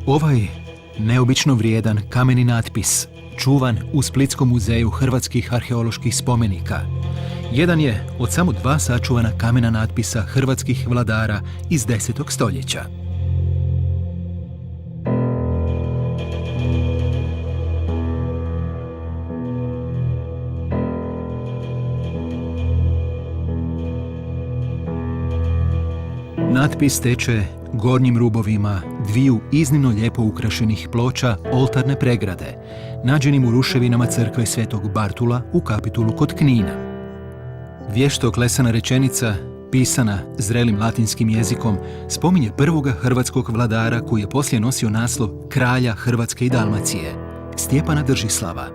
Ovaj neobično vrijedan kameni natpis, čuvan u Splitskom muzeju hrvatskih arheoloških spomenika, jedan je od samo 2 sačuvana kamena natpisa hrvatskih vladara iz 10. stoljeća. Natpis teče gornjim rubovima 2 iznimno lijepo ukrašenih ploča oltarne pregrade, nađenim u ruševinama crkve Svetog Bartula u Kapitulu kod Knina. Vješto klesana rečenica, pisana zrelim latinskim jezikom, spominje prvoga hrvatskog vladara koji je poslije nosio naslov kralja Hrvatske i Dalmacije, Stjepana Držislava.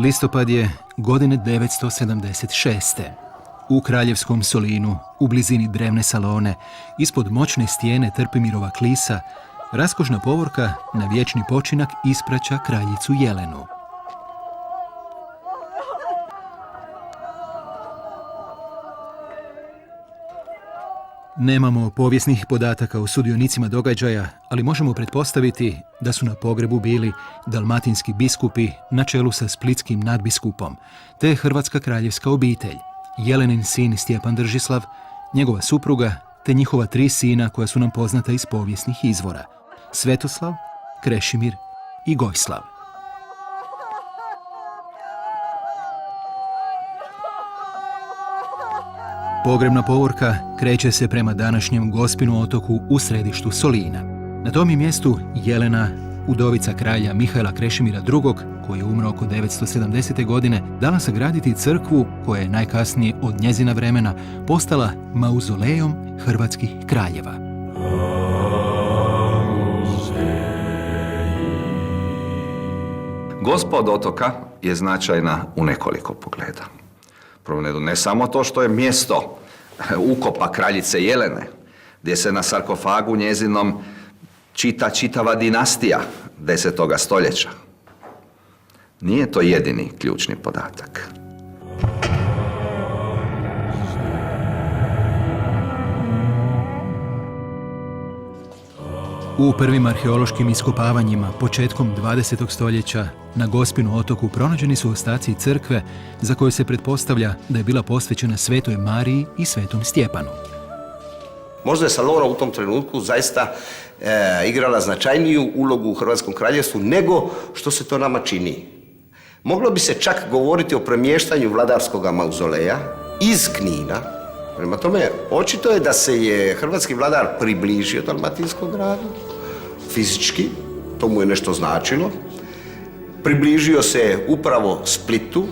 Listopad je godine 976. U kraljevskom Solinu, u blizini drevne Salone, ispod moćne stijene Trpimirova klisa, raskošna povorka na vječni počinak ispraća kraljicu Jelenu. Nemamo povijesnih podataka o sudionicima događaja, ali možemo pretpostaviti da su na pogrebu bili dalmatinski biskupi na čelu sa splitskim nadbiskupom, te hrvatska kraljevska obitelj, Jelenin sin Stjepan Držislav, njegova supruga, te njihova 3 sina koja su nam poznata iz povijesnih izvora, Svetoslav, Krešimir i Gojslav. Pogrebna povorka kreće se prema današnjem Gospinu otoku u središtu Solina. Na tom je mjestu Jelena, udovica kralja Mihaela Krešimira II, koji je umro oko 970. godine, dala sagraditi crkvu koja je najkasnije od njezina vremena postala mauzolejom hrvatskih kraljeva. Gospa od otoka je značajna u nekoliko pogleda. Prvo, ne samo to što je mjesto ukopa kraljice Jelene, gdje se na sarkofagu njezinom čita čitava dinastija 10. stoljeća. Nije to jedini ključni podatak. U prvim arheološkim iskopavanjima početkom 20. stoljeća na Gospinu otoku pronađeni su ostaci crkve za koju se pretpostavlja da je bila posvećena Svetoj Mariji i Svetom Stjepanu. Možda je Salora u tom trenutku zaista igrala značajniju ulogu u Hrvatskom kraljevstvu nego što se to nama čini. Moglo bi se čak govoriti o premještanju vladarskog mauzoleja iz Knina. Prema tome, očito je da se je hrvatski vladar približio dalmatinskom gradu, fizički, to mu je nešto značilo. Približio se upravo Splitu,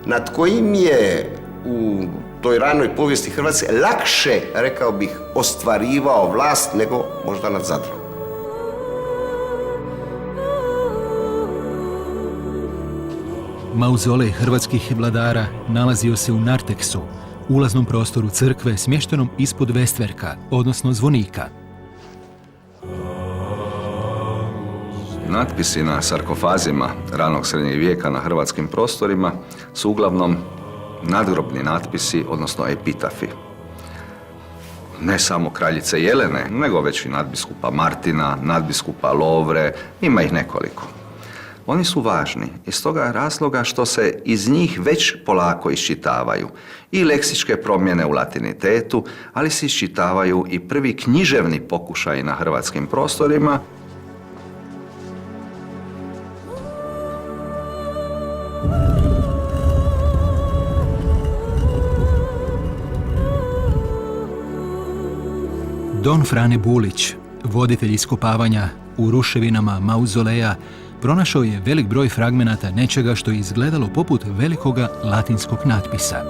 nad kojim je u toj ranoj povijesti Hrvatske lakše, rekao bih, ostvarivao vlast nego možda nad Zadrom. Mauzolej hrvatskih vladara nalazio se u narteksu, ulaznom prostoru crkve smještenom ispod vestverka, odnosno zvonika. Natpisi na sarkofazima ranog srednjeg vijeka na hrvatskim prostorima su uglavnom nadgrobni natpisi, odnosno epitafi. Ne samo kraljice Jelene, nego već i nadbiskupa Martina, nadbiskupa Lovre, ima ih nekoliko. Oni su važni iz toga razloga što se iz njih već polako iščitavaju i leksičke promjene u latinitetu, ali se iščitavaju i prvi književni pokušaji na hrvatskim prostorima. Don Frane Bulić, voditelj iskopavanja u ruševinama mauzoleja, pronašao je velik broj fragmenata nečega što je izgledalo poput velikoga latinskog natpisa.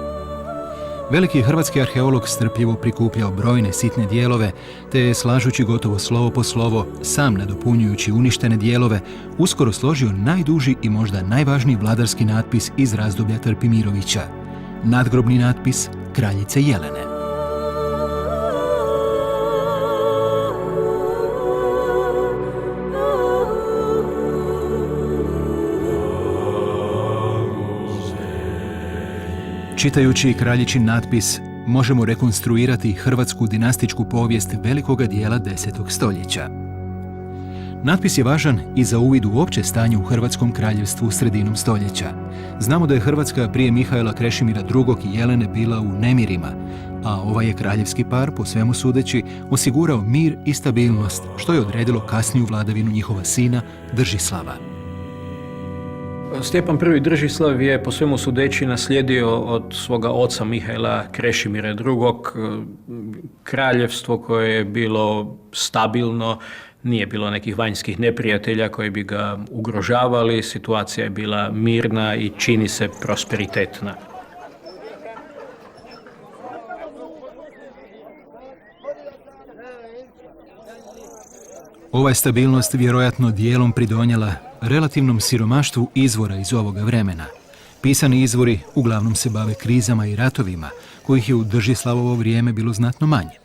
Veliki hrvatski arheolog strpljivo prikupljao brojne sitne dijelove, te je, slažući gotovo slovo po slovo, sam nadopunjujući uništene dijelove, uskoro složio najduži i možda najvažniji vladarski natpis iz razdoblja Trpimirovića. Nadgrobni natpis kraljice Jelene. Čitajući kraljičin natpis, možemo rekonstruirati hrvatsku dinastičku povijest velikoga dijela 10. stoljeća. Natpis je važan i za uvid u opće stanje u Hrvatskom kraljevstvu sredinom stoljeća. Znamo da je Hrvatska prije Mihaela Krešimira II. I Jelene bila u nemirima, a ovaj je kraljevski par, po svemu sudeći, osigurao mir i stabilnost, što je odredilo kasniju vladavinu njihova sina Držislava. Stjepan I. Držislav je po svemu sudeći naslijedio od svoga oca Mihaela Krešimira II. Kraljevstvo koje je bilo stabilno, nije bilo nekih vanjskih neprijatelja koji bi ga ugrožavali, situacija je bila mirna i čini se prosperitetna. Ova je stabilnost vjerojatno dijelom pridonijela relativnom siromaštvu izvora iz ovoga vremena. Pisani izvori uglavnom se bave krizama i ratovima, kojih je u Držislavovo vrijeme bilo znatno manje.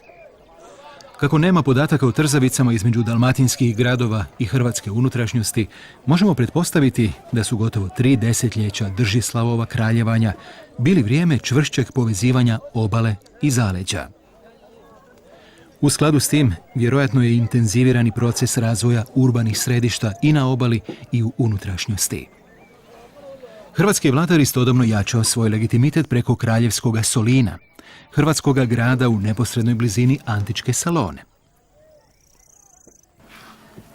Kako nema podataka o trzavicama između dalmatinskih gradova i hrvatske unutrašnjosti, možemo pretpostaviti da su gotovo 3 desetljeća Držislavova kraljevanja bili vrijeme čvršćeg povezivanja obale i zaleđa. U skladu s tim, vjerojatno je intenzivirani proces razvoja urbanih središta i na obali i u unutrašnjosti. Hrvatski vladar istodobno jačao svoj legitimitet preko kraljevskoga Solina, hrvatskoga grada u neposrednoj blizini antičke Salone.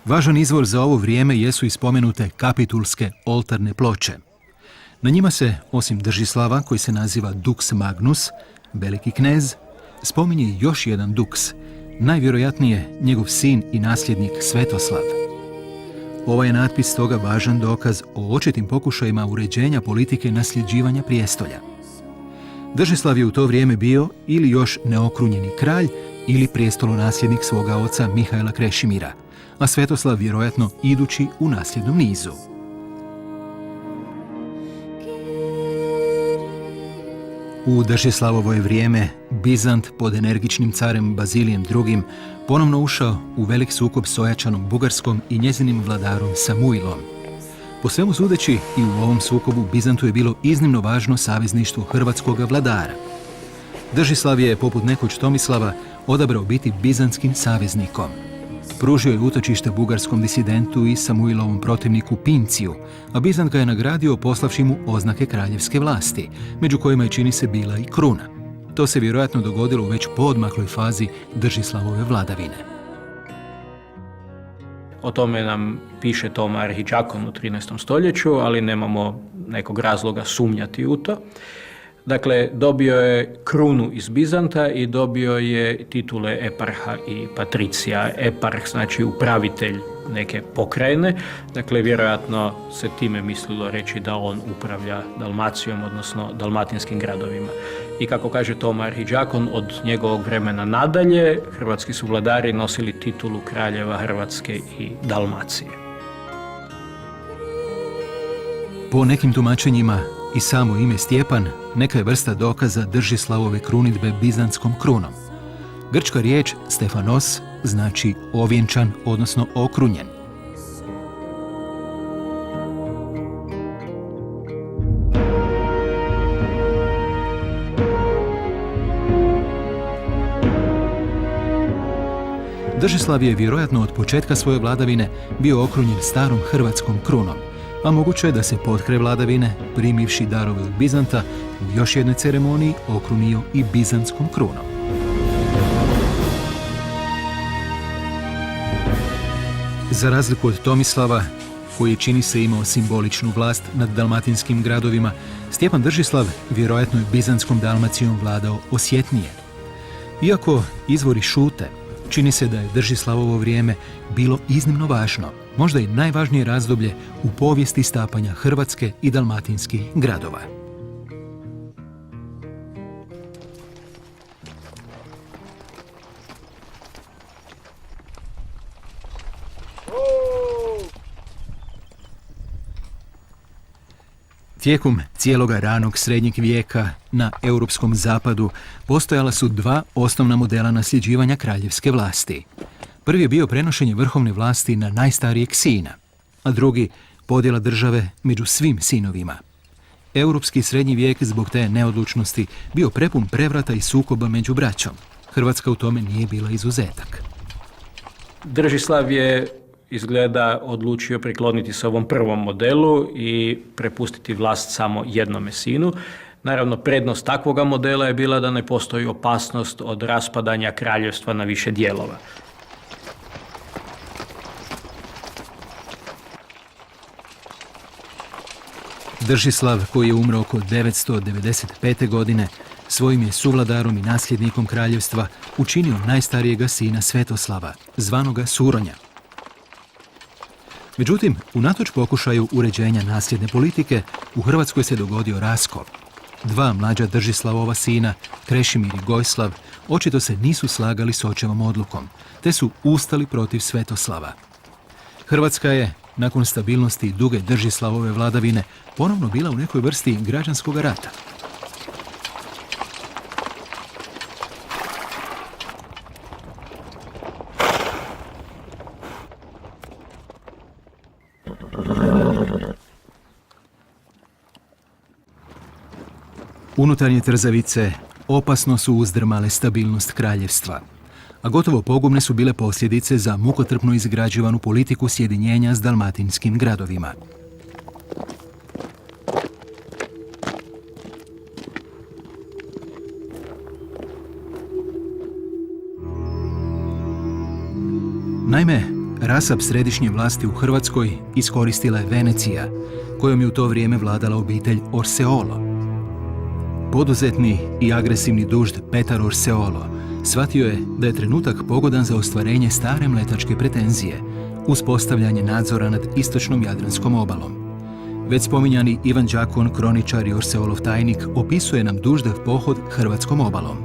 Važan izvor za ovo vrijeme jesu i spomenute kapitulske oltarne ploče. Na njima se, osim Držislava, koji se naziva Dux Magnus, veliki knez, spominje još jedan Dux, najvjerojatnije njegov sin i nasljednik Svetoslav. Ovaj je natpis toga važan dokaz o očitim pokušajima uređenja politike nasljeđivanja prijestolja. Držislav je u to vrijeme bio ili još neokrunjeni kralj ili prijestolonasljednik svoga oca Mihaela Krešimira, a Svetoslav vjerojatno idući u nasljednom nizu. U Držislavovoj vrijeme Bizant pod energičnim carem Bazilijem II. Ponovno ušao u velik sukob s ojačanom Bugarskom i njezinim vladarom Samuilom. Po svemu sudeći, i u ovom sukobu Bizantu je bilo iznimno važno savezništvo hrvatskoga vladara. Držislav je, poput nekoć Tomislava, odabrao biti bizanskim saveznikom. Pružio je utočište bugarskom disidentu i Samuilovom protivniku Pinciju, a Bizant ga je nagradio poslavši mu oznake kraljevske vlasti, među kojima je čini se bila i kruna. To se vjerojatno dogodilo u već poodmakloj fazi Držislavove vladavine. O tome nam piše Toma Arhidžakon u 13. stoljeću, ali nemamo nekog razloga sumnjati u to. Dakle, dobio je krunu iz Bizanta i dobio je titule eparha i patricija. Eparh znači upravitelj neke pokrajine, dakle vjerojatno se time mislilo reći da on upravlja Dalmacijom, odnosno dalmatinskim gradovima. I kako kaže Toma Arhidžakon, od njegovog vremena nadalje hrvatski su vladari nosili titulu kraljeva Hrvatske i Dalmacije. Po nekim tumačenjima i samo ime Stjepan neka je vrsta dokaza Držislavove krunidbe bizantskom krunom. Grčka riječ Stefanos znači ovjenčan, odnosno okrunjen. Držislav je vjerojatno od početka svoje vladavine bio okrunjen starom hrvatskom krunom, a moguće je da se potkraj vladavine, primivši darove od Bizanta, u još jednoj ceremoniji okrunio i bizantskom krunom. Za razliku od Tomislava, koji čini se imao simboličnu vlast nad dalmatinskim gradovima, Stjepan Držislav vjerojatno je bizantskom Dalmacijom vladao osjetnije. Iako izvori šute, čini se da je Držislavovo vrijeme bilo iznimno važno, možda i najvažnije razdoblje u povijesti stapanja Hrvatske i dalmatinskih gradova. Tijekom cijeloga ranog srednjeg vijeka na europskom zapadu postojala su dva osnovna modela nasljeđivanja kraljevske vlasti. Prvi je bio prenošenje vrhovne vlasti na najstarijeg sina, a drugi podjela države među svim sinovima. Europski srednji vijek zbog te neodlučnosti bio prepun prevrata i sukoba među braćom. Hrvatska u tome nije bila izuzetak. Držislav je izgleda odlučio prikloniti se ovom prvom modelu i prepustiti vlast samo jednome sinu. Naravno, prednost takvoga modela je bila da ne postoji opasnost od raspadanja kraljevstva na više dijelova. Držislav, koji je umro oko 995. godine, svojim je suvladarom i nasljednikom kraljevstva učinio najstarijega sina Svetoslava, zvanoga Suronja. Međutim, unatoč pokušaju uređenja nasljedne politike, u Hrvatskoj se dogodio raskol. Dva mlađa Držislavova sina, Krešimir i Gojslav, očito se nisu slagali s očevom odlukom, te su ustali protiv Svetoslava. Hrvatska je, nakon stabilnosti duge Držislavove vladavine, ponovno bila u nekoj vrsti građanskog rata. Unutarnje trzavice opasno su uzdrmale stabilnost kraljevstva, a gotovo pogubne su bile posljedice za mukotrpno izgrađivanu politiku sjedinjenja s dalmatinskim gradovima. Naime, rasap središnje vlasti u Hrvatskoj iskoristila je Venecija, kojom je u to vrijeme vladala obitelj Orseolo. Poduzetni i agresivni dužd Petar Orseolo shvatio je da je trenutak pogodan za ostvarenje stare mletačke pretenzije, uspostavljanje nadzora nad istočnom Jadranskom obalom. Već spominjani Ivan Đakon, kroničar i Orseolov tajnik, opisuje nam duždav pohod hrvatskom obalom.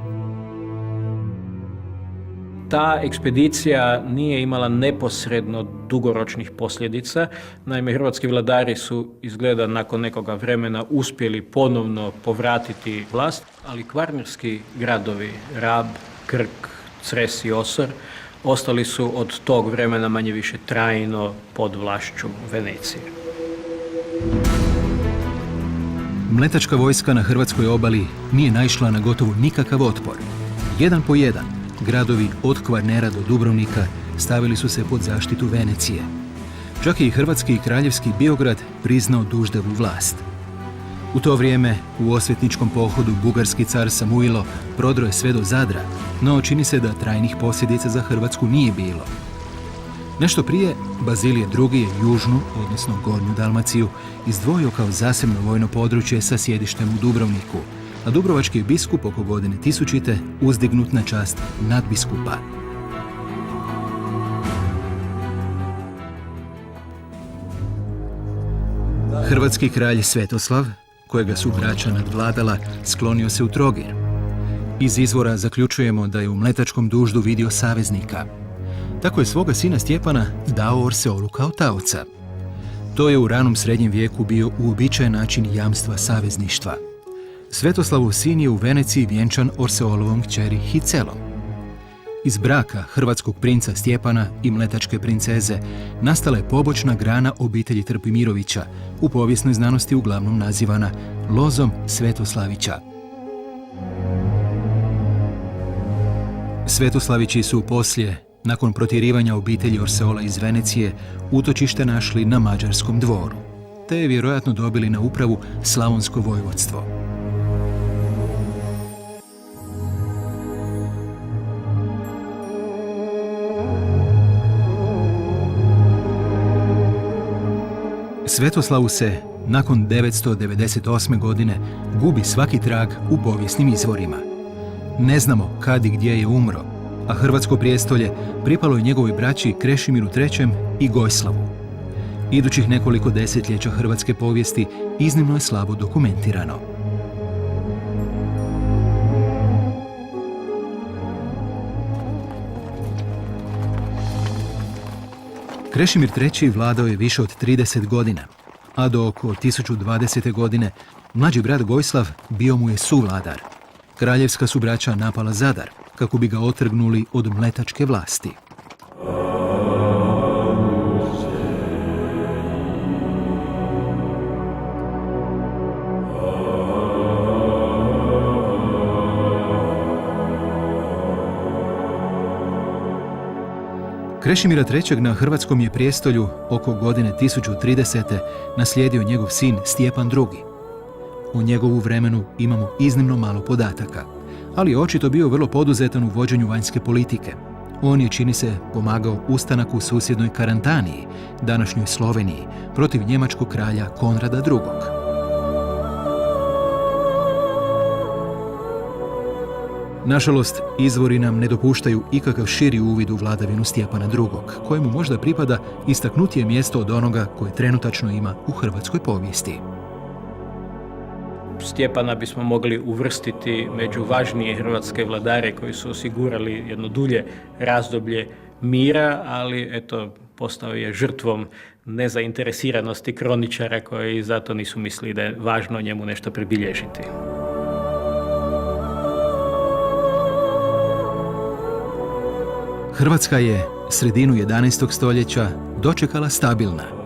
Ta ekspedicija nije imala neposredno dugoročnih posljedica. Naime, hrvatski vladari su izgleda nakon nekoga vremena uspjeli ponovno povratiti vlast, ali kvarnerski gradovi Rab, Krk, Cres i Osor ostali su od tog vremena manje-više trajno pod vlašću Venecije. Mletačka vojska na hrvatskoj obali nije naišla na gotovo nikakav otpor. Jedan po jedan, gradovi od Kvarnera do Dubrovnika stavili su se pod zaštitu Venecije. Čak je i hrvatski i kraljevski Biograd priznao Duždevu vlast. U to vrijeme u osvetničkom pohodu bugarski car Samuilo prodro je sve do Zadra, no čini se da trajnih posljedica za Hrvatsku nije bilo. Nešto prije, Bazilije II. Je južnu, odnosno gornju Dalmaciju, izdvojio kao zasebno vojno područje sa sjedištem u Dubrovniku, a dubrovački je biskup oko godine 1000. uzdignut na čast nadbiskupa. Hrvatski kralj Svetoslav, kojega su braća nadvladala, sklonio se u Trogir. Iz izvora zaključujemo da je u Mletačkom Duždu vidio saveznika. Tako je svoga sina Stjepana dao Orseolu kao taoca. To je u ranom srednjem vijeku bio uobičajen način jamstva savezništva. Svetoslavov sin je u Veneciji vjenčan Orseolovom kćeri Hicelom. Iz braka hrvatskog princa Stjepana i mletačke princeze nastala je pobočna grana obitelji Trpimirovića, u povijesnoj znanosti uglavnom nazivana lozom Svetoslavića. Svetoslavići su poslije, nakon protjerivanja obitelji Orseola iz Venecije, utočište našli na Mađarskom dvoru, te je vjerojatno dobili na upravu Slavonsko vojvodstvo. Svetoslavu se, nakon 998. godine, gubi svaki trag u povijesnim izvorima. Ne znamo kad i gdje je umro, a hrvatsko prijestolje pripalo je njegovoj braći Krešimiru III. I Gojslavu. Idućih nekoliko desetljeća hrvatske povijesti iznimno je slabo dokumentirano. Krešimir III. Vladao je više od 30 godina, a do oko 1020. godine mlađi brat Gojslav bio mu je suvladar. Kraljevska su braća napala Zadar, kako bi ga otrgnuli od mletačke vlasti. Krešimira III. Na hrvatskom je prijestolju oko godine 1030. naslijedio njegov sin Stjepan II. U njegovu vremenu imamo iznimno malo podataka, ali je očito bio vrlo poduzetan u vođenju vanjske politike. On je, čini se, pomagao ustanak u susjednoj Karantaniji, današnjoj Sloveniji, protiv njemačkog kralja Konrada II. Nažalost, izvori nam ne dopuštaju ikakav širi uvid u vladavinu Stjepana II., kojemu možda pripada istaknutije mjesto od onoga koje trenutačno ima u hrvatskoj povijesti. Stjepana bismo mogli uvrstiti među važnije hrvatske vladare koji su osigurali jedno dulje razdoblje mira, ali eto, postao je žrtvom nezainteresiranosti kroničara koji zato nisu mislili da je važno njemu nešto pribilježiti. Hrvatska je sredinu 11. stoljeća dočekala stabilna.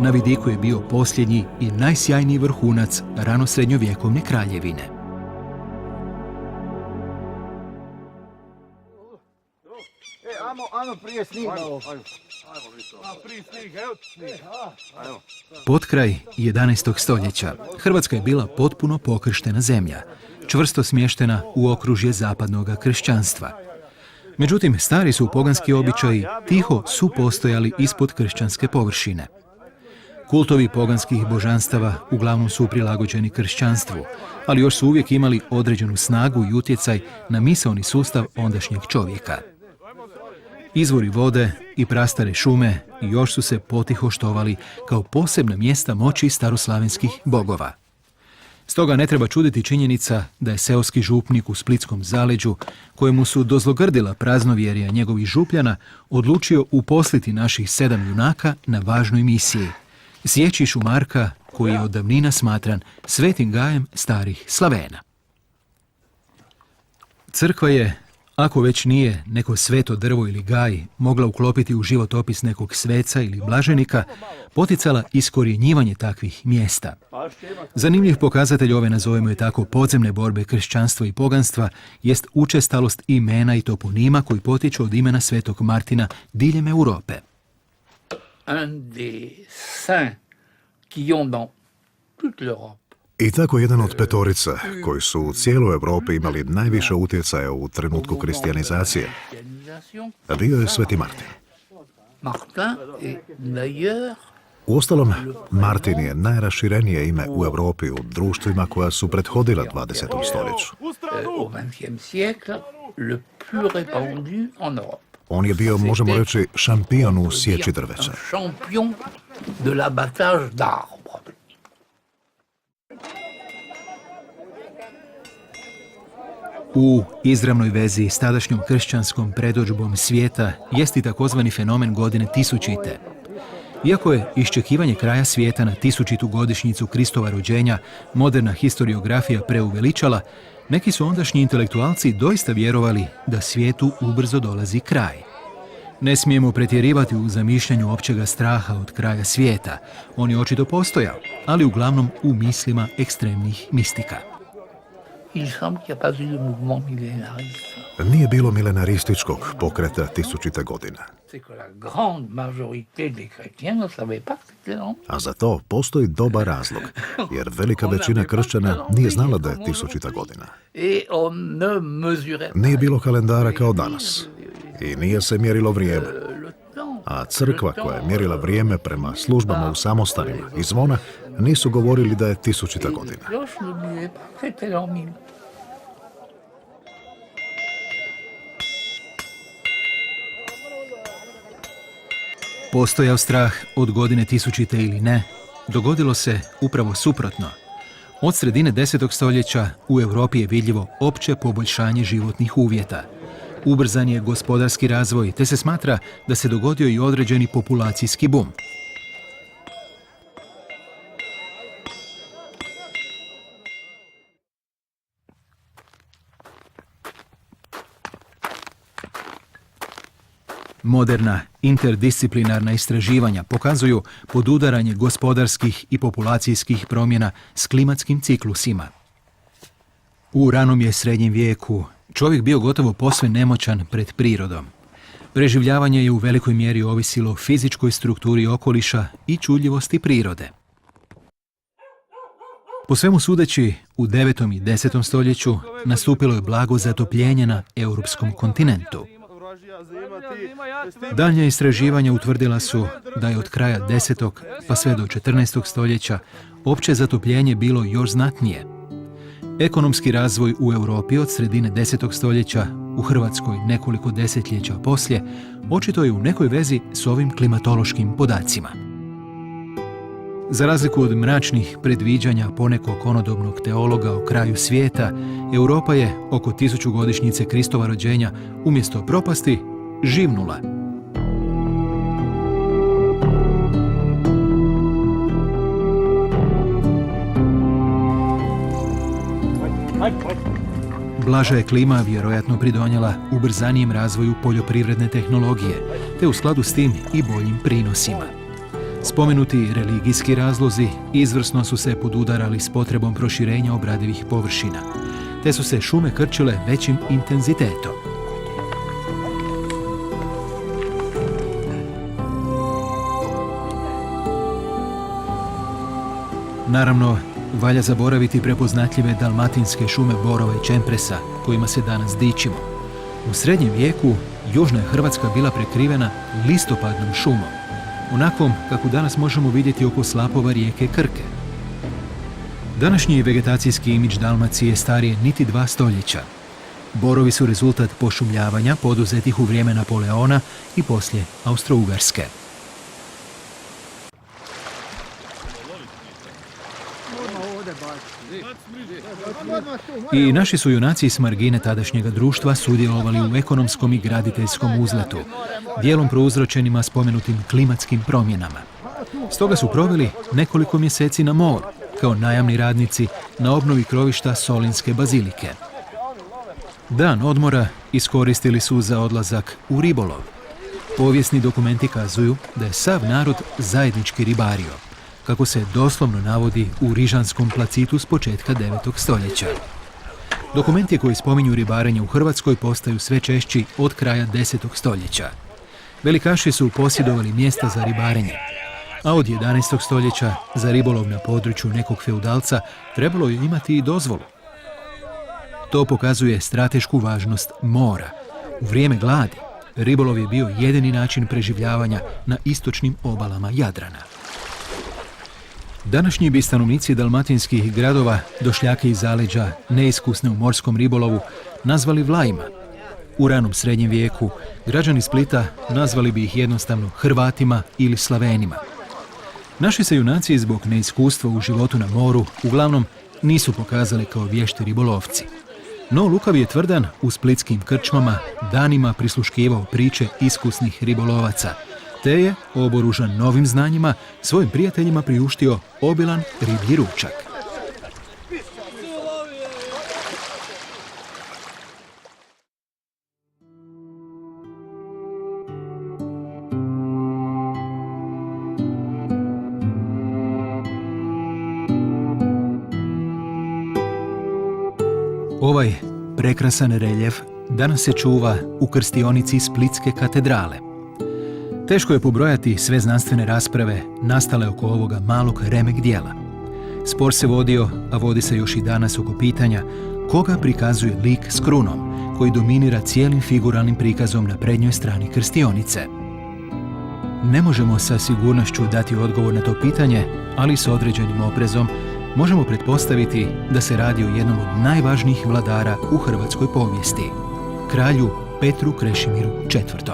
Na vidiku je bio posljednji i najsjajniji vrhunac ranosrednjovjekovne kraljevine. Potkraj 11. stoljeća Hrvatska je bila potpuno pokrštena zemlja, čvrsto smještena u okružje zapadnog kršćanstva. Međutim, stari su poganski običaji tiho su postojali ispod kršćanske površine. Kultovi poganskih božanstava uglavnom su prilagođeni kršćanstvu, ali još su uvijek imali određenu snagu i utjecaj na misaoni sustav ondašnjeg čovjeka. Izvori vode i prastare šume još su se potiho štovali kao posebna mjesta moći staroslavenskih bogova. Stoga ne treba čuditi činjenica da je seoski župnik u Splitskom zaleđu, kojemu su dozlogrdila praznovjerja njegovih župljana, odlučio uposliti naših 7 junaka na važnoj misiji – sjeći šumarka koji je od davnina smatran svetim gajem starih Slavena. Crkva je, Ako već nije neko sveto drvo ili gaj mogla uklopiti u životopis nekog sveca ili blaženika, poticala iskorjenjivanje takvih mjesta. Zanimljiv pokazatelj ove, nazovemo je tako, podzemne borbe kršćanstva i poganstva jest učestalost imena i toponima koji potiču od imena svetog Martina diljem Europe. Un des saints qui ont dans toute l'Europe I tako jedan od petorica koji su u cijeloj Europi imali najviše utjecaja u trenutku kristijanizacije bio je Sveti Martin. Martin est d'ailleurs Uostalom, Martin je najraširenije ime u Europi u društvima koja su prethodila 20. stoljeću. au XXe siècle le plus répandu en Europe. On je bio, možemo reći, šampion u sječi drveća. Un champion de l'abattage d'arbres. U izravnoj vezi s tadašnjom kršćanskom predodžbom svijeta jest i takozvani fenomen godine tisućite. Iako je iščekivanje kraja svijeta na 1000. godišnjicu Kristova rođenja moderna historiografija preuveličala, neki su ondašnji intelektualci doista vjerovali da svijetu ubrzo dolazi kraj. Ne smijemo pretjerivati u zamišljanju općega straha od kraja svijeta. On je očito postojao, ali uglavnom u mislima ekstremnih mistika. Il semble qu'il n'y a pas eu de mouvement millénariste. Nije bilo milenarističkog pokreta 1000. godina. C'est que la grande majorité des chrétiens ne savaient pas que c'était long. A za to postoji dobar razlog, jer velika većina kršćana nije znala da je 1000. godina. Et on ne mesurait Nije bilo kalendara kao danas i nije se mjerilo vrijeme. le temps. A crkva koja je mjerila vrijeme prema službama u samostanima i zvona nisu govorili da je 1000. godina. Cloche ne disait pas que c'était l'an 1000. Postojao strah od godine 1000. ili ne, dogodilo se upravo suprotno. Od sredine 10. stoljeća u Europi je vidljivo opće poboljšanje životnih uvjeta. Ubrzan je gospodarski razvoj, te se smatra da se dogodio i određeni populacijski bum. Moderna, interdisciplinarna istraživanja pokazuju podudaranje gospodarskih i populacijskih promjena s klimatskim ciklusima. U ranom je srednjem vijeku čovjek bio gotovo posve nemoćan pred prirodom. Preživljavanje je u velikoj mjeri ovisilo o fizičkoj strukturi okoliša i čudljivosti prirode. Po svemu sudeći, u 9. i 10. stoljeću nastupilo je blago zatopljenje na europskom kontinentu. Daljnja istraživanja utvrdila su da je od kraja 10. pa sve do 14. stoljeća opće zatopljenje bilo još znatnije. Ekonomski razvoj u Europi od sredine 10. stoljeća, u Hrvatskoj nekoliko desetljeća poslije, očito je u nekoj vezi s ovim klimatološkim podacima. Za razliku od mračnih predviđanja ponekog onodobnog teologa o kraju svijeta, Europa je oko 1000 godišnjice Kristova rođenja umjesto propasti živnula. Blaža je klima vjerojatno pridonijela ubrzanijem razvoju poljoprivredne tehnologije, te u skladu s tim i boljim prinosima. Spomenuti religijski razlozi izvrsno su se podudarali s potrebom proširenja obradivih površina, te su se šume krčile većim intenzitetom. Naravno, valja zaboraviti prepoznatljive dalmatinske šume borova i čempresa, kojima se danas dičimo. U srednjem vijeku južna je Hrvatska bila prekrivena listopadnom šumom, onakvom kako danas možemo vidjeti oko slapova rijeke Krke. Današnji vegetacijski imidž Dalmacije starije niti 2 stoljeća. Borovi su rezultat pošumljavanja poduzetih u vrijeme Napoleona i poslije Austro-Ugarske. I naši su junaci s margine tadašnjega društva sudjelovali u ekonomskom i graditeljskom uzletu, dijelom prouzročenima spomenutim klimatskim promjenama. Stoga su proveli nekoliko mjeseci na moru, kao najamni radnici na obnovi krovišta Solinske bazilike. Dan odmora iskoristili su za odlazak u ribolov. Povijesni dokumenti kazuju da je sav narod zajednički ribario, kako se doslovno navodi u Rižanskom placitu s početka 9. stoljeća. Dokumenti koji spominju ribarenje u Hrvatskoj postaju sve češći od kraja 10. stoljeća. Velikaši su posjedovali mjesta za ribarenje, a od 11. stoljeća za ribolov na području nekog feudalca trebalo je imati i dozvolu. To pokazuje stratešku važnost mora. U vrijeme gladi ribolov je bio jedini način preživljavanja na istočnim obalama Jadrana. Današnji bi stanovnici dalmatinskih gradova došljake iz zaleđa, neiskusne u morskom ribolovu, nazvali Vlajima. U ranom srednjem vijeku građani Splita nazvali bi ih jednostavno Hrvatima ili Slavenima. Naši se junaci zbog neiskustva u životu na moru uglavnom nisu pokazali kao vješti ribolovci. No Lukav je tvrdan u splitskim krčmama danima prisluškivao priče iskusnih ribolovaca, te je, oboružan novim znanjima, svojim prijateljima priuštio obilan riblji ručak. Ovaj prekrasan reljef danas se čuva u krstionici Splitske katedrale. Teško je pobrojati sve znanstvene rasprave nastale oko ovoga malog remek dijela. Spor se vodio, a vodi se još i danas oko pitanja koga prikazuje lik s krunom, koji dominira cijelim figuralnim prikazom na prednjoj strani krstionice. Ne možemo sa sigurnošću dati odgovor na to pitanje, ali s određenim oprezom možemo pretpostaviti da se radi o jednom od najvažnijih vladara u hrvatskoj povijesti, kralju Petru Krešimiru IV.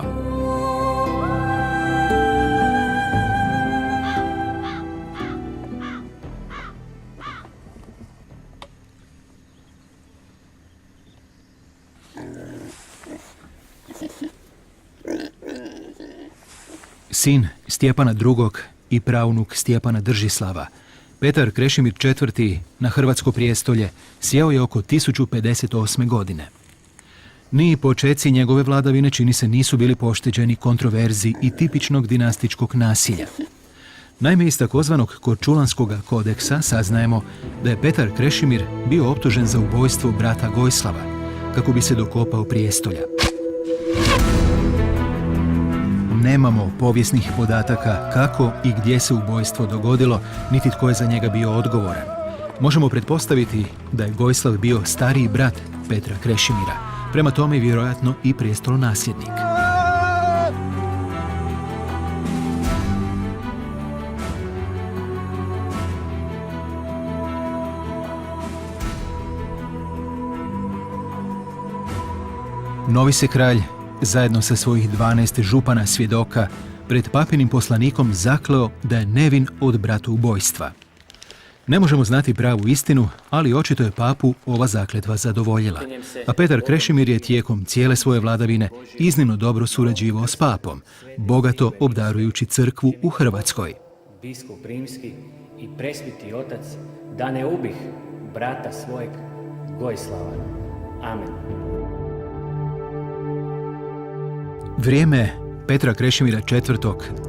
Sin Stjepana II. I praunuk Stjepana Držislava, Petar Krešimir IV. Na hrvatsko prijestolje sjeo je oko 1058. godine. Ni počeci njegove vladavine čini se nisu bili pošteđeni kontroverzi i tipičnog dinastičkog nasilja. Naime, iz takozvanog Korčulanskog kodeksa saznajemo da je Petar Krešimir bio optužen za ubojstvo brata Gojslava, kako bi se dokopao prijestolja. Nemamo povijesnih podataka kako i gdje se ubojstvo dogodilo, niti tko je za njega bio odgovoran. Možemo pretpostaviti da je Gojslav bio stariji brat Petra Krešimira, prema tome vjerojatno i prijestolonasljednik. Novi se kralj, zajedno sa svojih 12 župana svjedoka, pred papinim poslanikom zakleo da je nevin od bratobojstva. Ne možemo znati pravu istinu, ali očito je papu ova zakletva zadovoljila. A Petar Krešimir je tijekom cijele svoje vladavine iznimno dobro surađivao s papom, bogato obdarujući crkvu u Hrvatskoj. Biskup rimski i presviti otac, da ne ubih brata svojeg Gojslava. Amen. Vrijeme Petra Krešimira IV.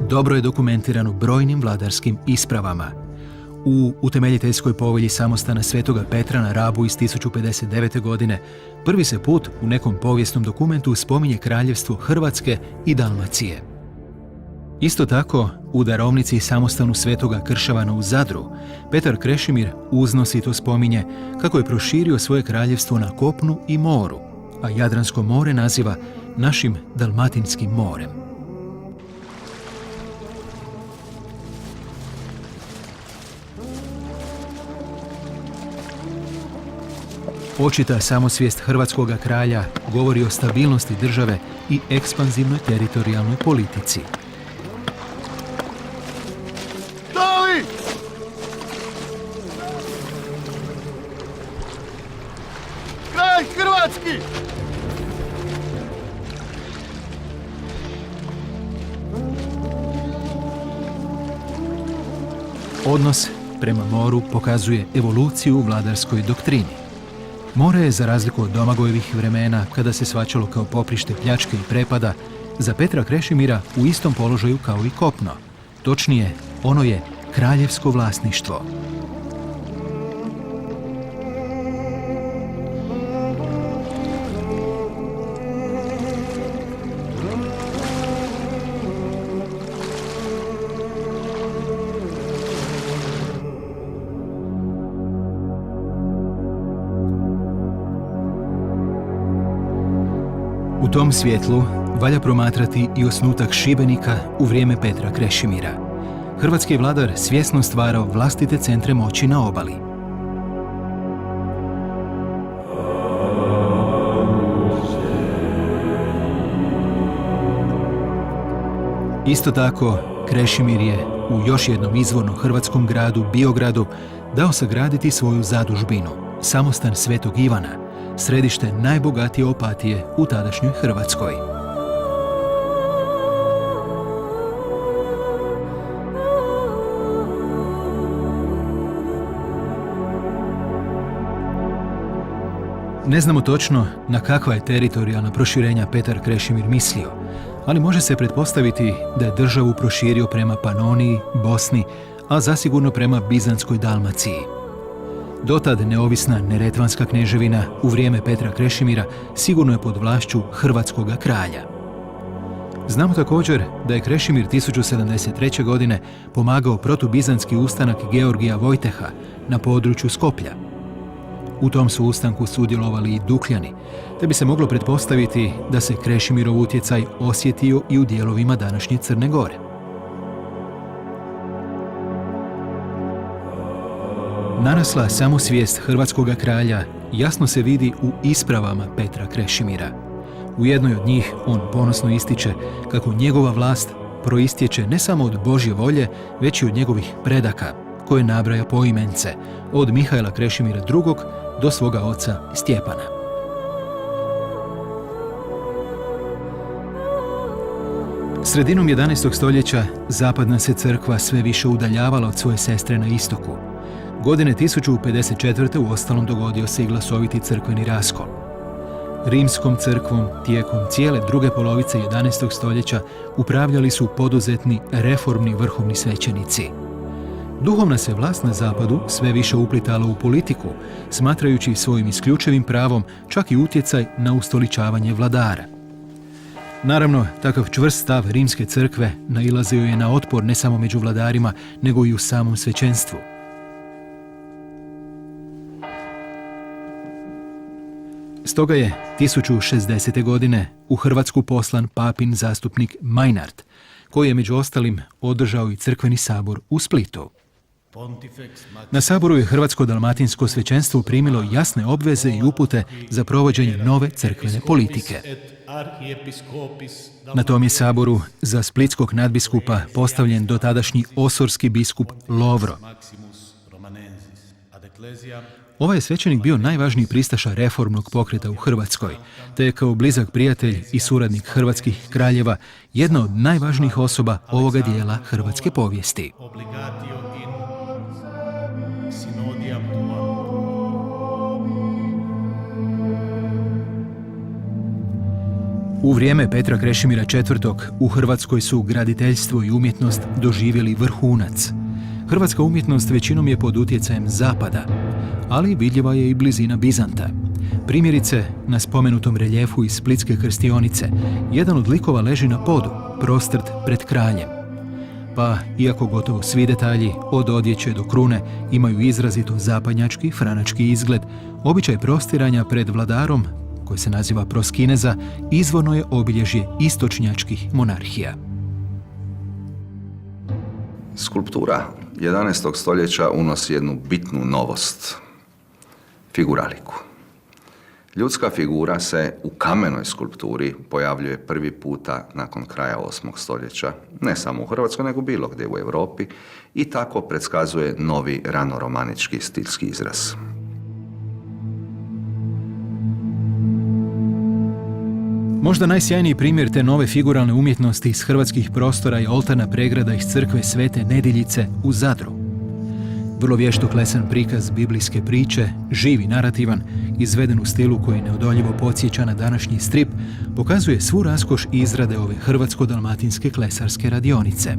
Dobro je dokumentirano brojnim vladarskim ispravama. U utemeljiteljskoj povelji samostana Svetoga Petra na Rabu iz 1059. godine prvi se put u nekom povijesnom dokumentu spominje kraljevstvo Hrvatske i Dalmacije. Isto tako, u darovnici samostanu Svetoga Krševana u Zadru, Petar Krešimir uznosito spominje kako je proširio svoje kraljevstvo na kopnu i moru, a Jadransko more naziva našim Dalmatinskim morem. Očita samosvijest hrvatskoga kralja govori o stabilnosti države i ekspanzivnoj teritorijalnoj politici. Stali! Kralj Hrvatski! Odnos prema moru pokazuje evoluciju u vladarskoj doktrini. More je, za razliku od Domagojevih vremena, kada se shvaćalo kao poprište pljačke i prepada, za Petra Krešimira u istom položaju kao i kopno. Točnije, ono je kraljevsko vlasništvo. U tom svjetlu valja promatrati i osnutak Šibenika u vrijeme Petra Krešimira. Hrvatski je vladar svjesno stvarao vlastite centre moći na obali. Isto tako, Krešimir je u još jednom izvornom hrvatskom gradu, Biogradu, dao sagraditi svoju zadužbinu, samostan Svetog Ivana, središte najbogatije opatije u tadašnjoj Hrvatskoj. Ne znamo točno na kakva je teritorijalna proširenja Petar Krešimir mislio, ali može se pretpostaviti da je državu proširio prema Panoniji, Bosni, a zasigurno prema Bizantskoj Dalmaciji. Dotad neovisna Neretvanska kneževina u vrijeme Petra Krešimira sigurno je pod vlašću hrvatskoga kralja. Znamo također da je Krešimir 1073. godine pomagao protubizantski ustanak Georgija Vojteha na području Skoplja. U tom su ustanku sudjelovali i Dukljani, te bi se moglo pretpostaviti da se Krešimirov utjecaj osjetio i u dijelovima današnje Crne Gore. Narasla samosvijest hrvatskoga kralja jasno se vidi u ispravama Petra Krešimira. U jednoj od njih on ponosno ističe kako njegova vlast proistječe ne samo od Božje volje, već i od njegovih predaka, koje nabraja poimence, od Mihajla Krešimira II. Do svoga oca Stjepana. Sredinom 11. stoljeća zapadna se crkva sve više udaljavala od svoje sestre na istoku. Godine 1054. u ostalom dogodio se i glasoviti crkveni raskol. Rimskom crkvom tijekom cijele druge polovice 11. stoljeća upravljali su poduzetni reformni vrhovni svećenici. Duhovna se vlast na zapadu sve više uplitala u politiku, smatrajući svojim isključivim pravom čak i utjecaj na ustoličavanje vladara. Naravno, takav čvrst stav rimske crkve nailazio je na otpor ne samo među vladarima, nego i u samom svećenstvu. Stoga je 1060. godine u Hrvatsku poslan papin zastupnik Majnart, koji je među ostalim održao i crkveni sabor u Splitu. Na saboru je hrvatsko-dalmatinsko svećenstvo primilo jasne obveze i upute za provođenje nove crkvene politike. Na tom je saboru za splitskog nadbiskupa postavljen dotadašnji osorski biskup Lovro. Ovaj je svećenik bio najvažniji pristaša reformnog pokreta u Hrvatskoj, te je kao blizak prijatelj i suradnik hrvatskih kraljeva jedna od najvažnijih osoba ovoga dijela hrvatske povijesti. U vrijeme Petra Krešimira IV. U Hrvatskoj su graditeljstvo i umjetnost doživjeli vrhunac. Hrvatska umjetnost većinom je pod utjecajem Zapada, ali vidljiva je i blizina Bizanta. Primjerice, na spomenutom reljefu iz Splitske krstionice, jedan od likova leži na podu, prostrt pred kraljem. Pa, iako gotovo svi detalji, od odjeće do krune, imaju izrazito zapadnjački, franački izgled, običaj prostiranja pred vladarom, koji se naziva proskineza, izvorno je obilježje istočnjačkih monarhija. Skulptura 11. stoljeća unosi jednu bitnu novost, figuraliku. Ljudska figura se u kamenoj skulpturi pojavljuje prvi puta nakon kraja 8. stoljeća, ne samo u Hrvatskoj, nego bilo gdje u Europi, i tako predskazuje novi ranoromanički stilski izraz. Možda najsjajniji primjer te nove figuralne umjetnosti iz hrvatskih prostora je oltarna pregrada iz crkve Svete Nedjeljice u Zadru. Vrlo vješto klesan prikaz biblijske priče, živ i narativan, izveden u stilu koji neodoljivo podsjeća na današnji strip, pokazuje svu raskoš izrade ove hrvatsko-dalmatinske klesarske radionice.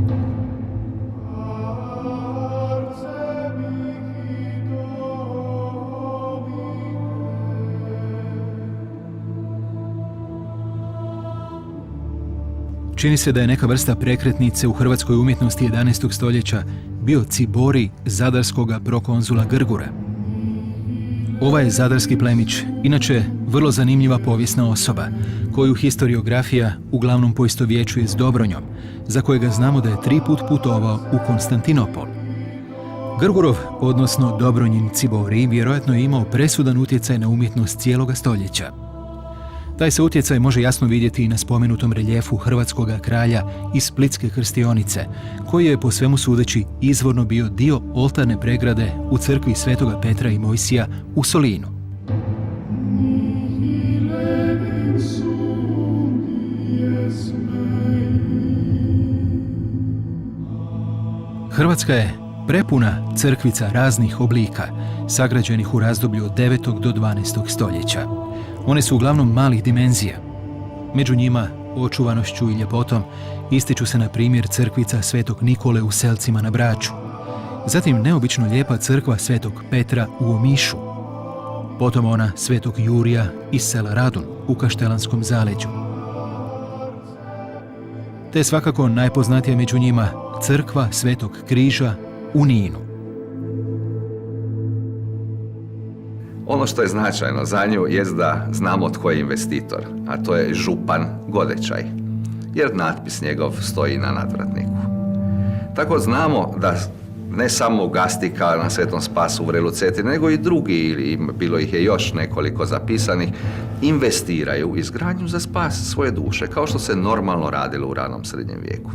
Čini se da je neka vrsta prekretnice u hrvatskoj umjetnosti 11. stoljeća bio ciborij zadarskoga prokonzula Grgura. Ovaj zadarski plemić, inače vrlo zanimljiva povijesna osoba, koju historiografija uglavnom poistovjećuje s Dobronjom, za kojega znamo da je 3 put putovao u Konstantinopol. Grgurov, odnosno Dobronjin ciborij, vjerojatno je imao presudan utjecaj na umjetnost cijeloga stoljeća. Taj se utjecaj može jasno vidjeti i na spomenutom reljefu hrvatskoga kralja iz Splitske krstionice, koji je po svemu sudeći izvorno bio dio oltarne pregrade u crkvi Svetoga Petra i Mojsija u Solinu. Hrvatska je prepuna crkvica raznih oblika, sagrađenih u razdoblju od 9. do 12. stoljeća. One su uglavnom malih dimenzija. Među njima, očuvanošću i ljepotom, ističu se na primjer crkvica Svetog Nikole u Selcima na Braču, zatim neobično lijepa crkva Svetog Petra u Omišu, potom ona Svetog Jurija iz sela Radun u Kaštelanskom zaleđu. Te svakako najpoznatija među njima crkva Svetog Križa u Ninu. Ono što je značajno za nju jest da znamo tko je investitor, a to je župan Godečaj, jer natpis njegov stoji na nadvratniku. Tako znamo da ne samo Gastika na Svetom Spasu u vrelu Cetine, nego i drugi, ili bilo ih je još nekoliko zapisanih, investiraju u izgradnju za spas svoje duše, kao što se normalno radilo u ranom srednjem vijeku.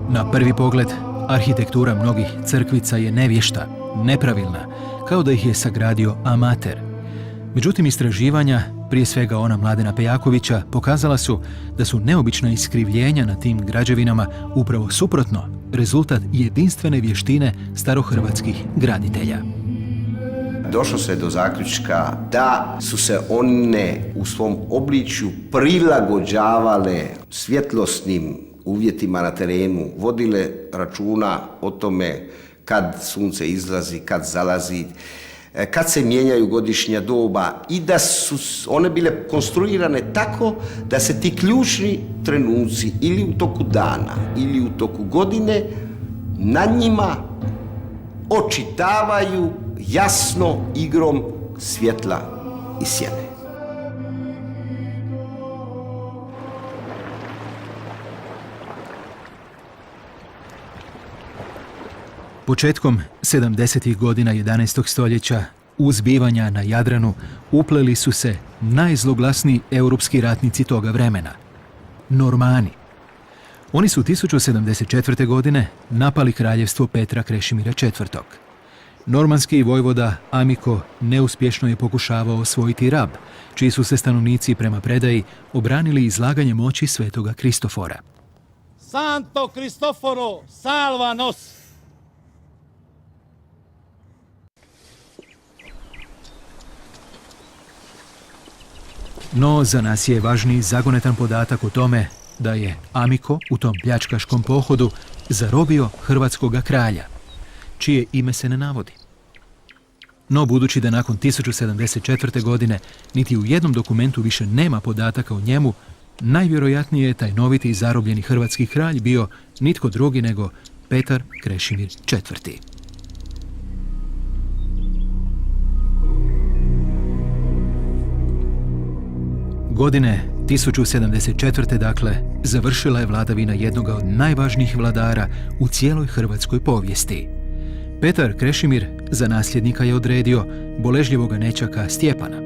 Na prvi pogled, arhitektura mnogih crkvica je nevješta, nepravilna, kao da ih je sagradio amater. Međutim, istraživanja, prije svega ona Mladena Pejakovića, pokazala su da su neobična iskrivljenja na tim građevinama upravo suprotno, rezultat jedinstvene vještine starohrvatskih graditelja. Došlo se do zaključka da su se one u svom obličju prilagođavale svjetlosnim uvjetima na terenu, vodile računa o tome kad sunce izlazi, kad zalazi, kad se mijenjaju godišnja doba i da su one bile konstruirane tako da se ti ključni trenuci ili u toku dana ili u toku godine na njima očitavaju jasno igrom svjetla i sjene. Početkom 70. godina 11. stoljeća u zbivanja na Jadranu upleli su se najzloglasniji europski ratnici toga vremena – Normani. Oni su 1074. godine napali kraljevstvo Petra Krešimira IV. Normanski vojvoda Amiko neuspješno je pokušavao osvojiti Rab, čiji su se stanovnici prema predaji obranili izlaganje moći svetoga Kristofora. Santo Cristoforo, salva nos! No, za nas je važniji zagonetan podatak o tome da je Amiko u tom pljačkaškom pohodu zarobio hrvatskoga kralja, čije ime se ne navodi. No, budući da nakon 1074. godine niti u jednom dokumentu više nema podataka o njemu, najvjerojatnije je taj noviti i zarobljeni hrvatski kralj bio nitko drugi nego Petar Krešimir IV. Godine 1074. dakle, završila je vladavina jednoga od najvažnijih vladara u cijeloj hrvatskoj povijesti. Petar Krešimir za nasljednika je odredio boležljivoga nećaka Stjepana.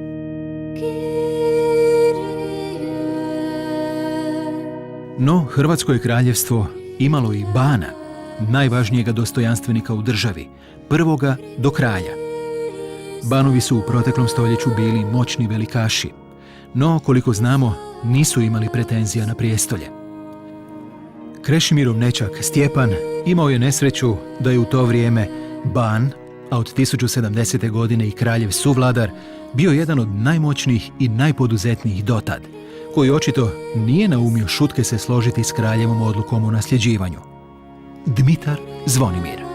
No, Hrvatsko je kraljevstvo imalo i bana, najvažnijega dostojanstvenika u državi, prvoga do kralja. Banovi su u proteklom stoljeću bili moćni velikaši, no, koliko znamo, nisu imali pretenzija na prijestolje. Krešimirov nečak Stjepan imao je nesreću da je u to vrijeme ban, a od 1070. godine i kraljev suvladar, bio jedan od najmoćnijih i najpoduzetnijih dotad, koji očito nije naumio šutke se složiti s kraljevom odlukom o nasljeđivanju. Dmitar Zvonimir.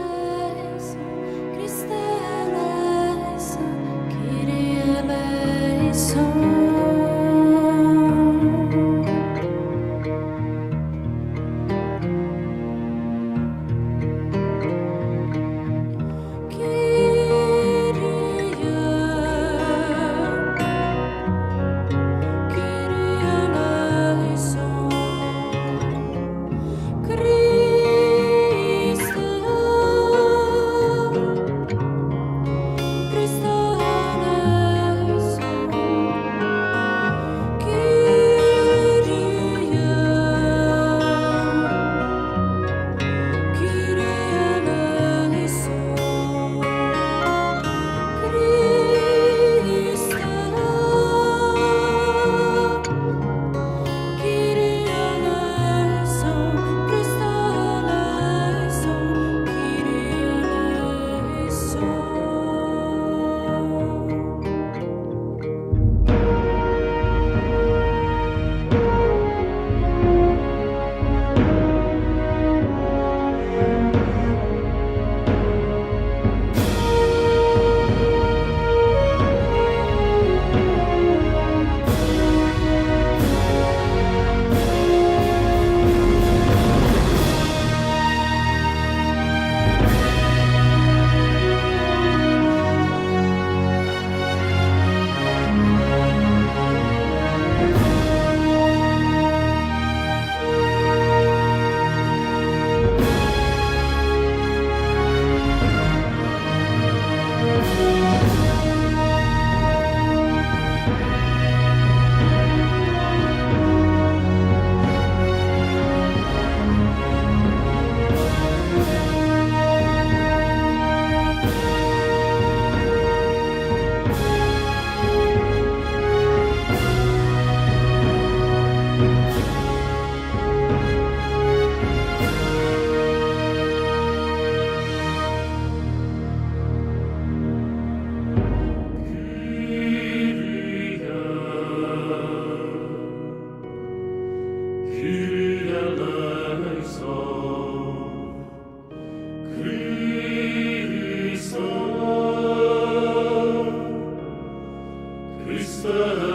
Christe